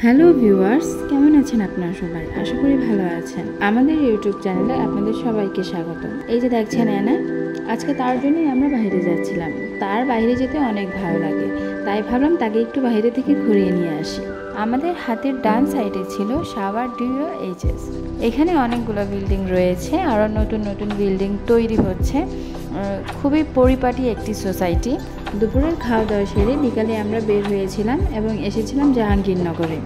Hello viewers, কেমন আছেন আপনারা সবাই? আশা করি ভালো আছেন। আমাদের ইউটিউব চ্যানেলে আপনাদের সবাইকে স্বাগত। এই যে দেখছেন এনা, আজকে তার জন্যই আমরা বাইরে যাচ্ছিলাম। তার বাইরে যেতে অনেক ভালো লাগে, তাই ভাবলাম তাকে একটু বাইরে থেকে ঘুরিয়ে নিয়ে আসি। আমাদের হাতের ডান সাইডে ছিল সাভার DOHS। এখানে অনেকগুলো বিল্ডিং রয়েছে, আরও নতুন নতুন বিল্ডিং তৈরি হচ্ছে। খুবই পরিপাটি একটি সোসাইটি। দুপুরের খাওয়া দাওয়া সেরে বিকালে আমরা বের হয়েছিলাম এবং এসেছিলাম জাহাঙ্গীরনগরে।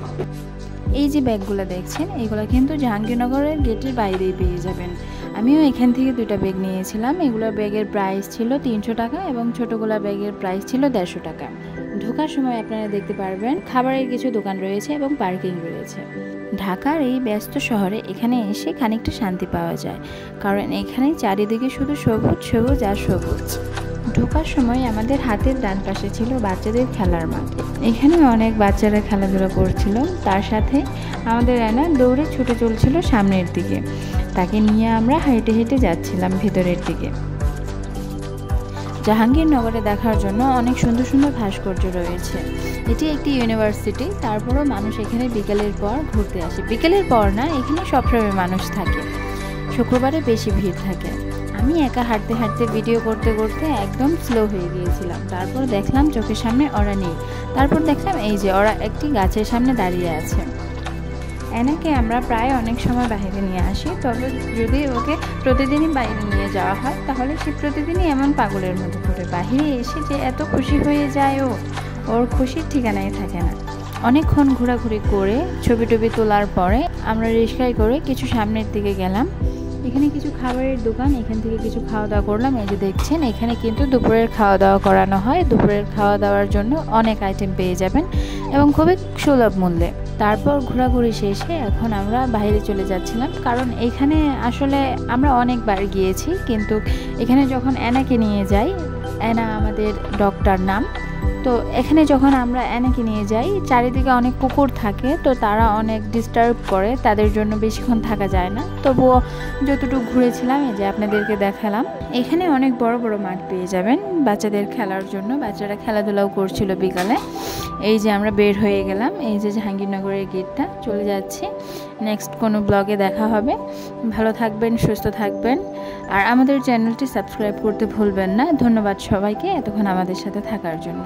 এই যে ব্যাগগুলো দেখছেন, এগুলো কিন্তু জাহাঙ্গীরনগরের গেটের বাইরেই পেয়ে যাবেন। আমিও এখান থেকে 2টা ব্যাগ নিয়েছিলাম। এগুলোর ব্যাগের প্রাইস ছিল 300 টাকা এবং ছোটোগুলো ব্যাগের প্রাইস ছিল 150 টাকা। ঢোকার সময় আপনারা দেখতে পারবেন খাবারের কিছু দোকান রয়েছে এবং পার্কিং রয়েছে। ঢাকার এই ব্যস্ত শহরে এখানে এসে খানিকটা শান্তি পাওয়া যায়, কারণ এখানে চারিদিকে শুধু সবুজ সবুজ আর সবুজ। ঢোকার সময় আমাদের হাতের ডান পাশে ছিল বাচ্চাদের খেলার মাঠ। এখানে অনেক বাচ্চারা খেলাধুলা করছিল, তার সাথে আমাদের এনা দৌড়ে ছুটে চলছিল সামনের দিকে। তাকে নিয়ে আমরা হেঁটে হেঁটে যাচ্ছিলাম ভেতরের দিকে। জাহাঙ্গীরনগরে দেখার জন্য অনেক সুন্দর সুন্দর ভাস্কর্য রয়েছে। এটি একটি ইউনিভার্সিটি, তারপরও মানুষ এখানে বিকেলের পর ঘুরতে আসে। বিকেলের পর না, এখানে সবসময় মানুষ থাকে, শুক্রবারে বেশি ভিড় থাকে। আমি একা হাঁটতে হাঁটতে ভিডিও করতে করতে একদম স্লো হয়ে গিয়েছিলাম। তারপর দেখলাম চোখের সামনে ওরা নেই। তারপর দেখলাম এই যে ওরা একটি গাছের সামনে দাঁড়িয়ে আছে। এনাকে আমরা প্রায় অনেক সময় বাইরে নিয়ে আসি, তবে যদি ওকে প্রতিদিনই বাইরে নিয়ে যাওয়া হয় তাহলে সে প্রতিদিনই এমন পাগলের মতো করে বাইরে এসে যে এত খুশি হয়ে যায়, ওর খুশির ঠিকানাই থাকে না। অনেকক্ষণ ঘোরাঘুরি করে ছবি টবি তোলার পরে আমরা রিক্সায় করে কিছু সামনের দিকে গেলাম। এখানে কিছু খাবারের দোকান, এখান থেকে কিছু খাওয়া দাওয়া করলাম। এই যে দেখছেন, এখানে কিন্তু দুপুরের খাওয়া দাওয়া করানো হয়। দুপুরের খাওয়া দাওয়ার জন্য অনেক আইটেম পেয়ে যাবেন এবং খুবই সুলভ মূল্যে। তারপর ঘোরাঘুরি শেষে এখন আমরা বাইরে চলে যাচ্ছিলাম, কারণ এখানে আসলে আমরা অনেকবার গিয়েছি, কিন্তু এখানে যখন এনাকে নিয়ে যাই, এনা আমাদের ডক্টর নাম, তো এখানে যখন আমরা এনাকে নিয়ে যাই চারিদিকে অনেক কুকুর থাকে, তো তারা অনেক ডিস্টার্ব করে, তাদের জন্য বেশিক্ষণ থাকা যায় না। তবুও যতটুকু ঘুরেছিলাম এই যে আপনাদেরকে দেখালাম। এখানে অনেক বড় বড় মাঠ পেয়ে যাবেন বাচ্চাদের খেলার জন্য। বাচ্চারা খেলাধুলাও করছিল বিকালে। এই যে আমরা বের হয়ে গেলাম, এই যে জাহাঙ্গীরনগরের গেটটা, চলে যাচ্ছি। নেক্সট কোনো ব্লগে দেখা হবে। ভালো থাকবেন, সুস্থ থাকবেন, আর আমাদের চ্যানেলটি সাবস্ক্রাইব করতে ভুলবেন না। ধন্যবাদ সবাইকে এতক্ষণ আমাদের সাথে থাকার জন্য।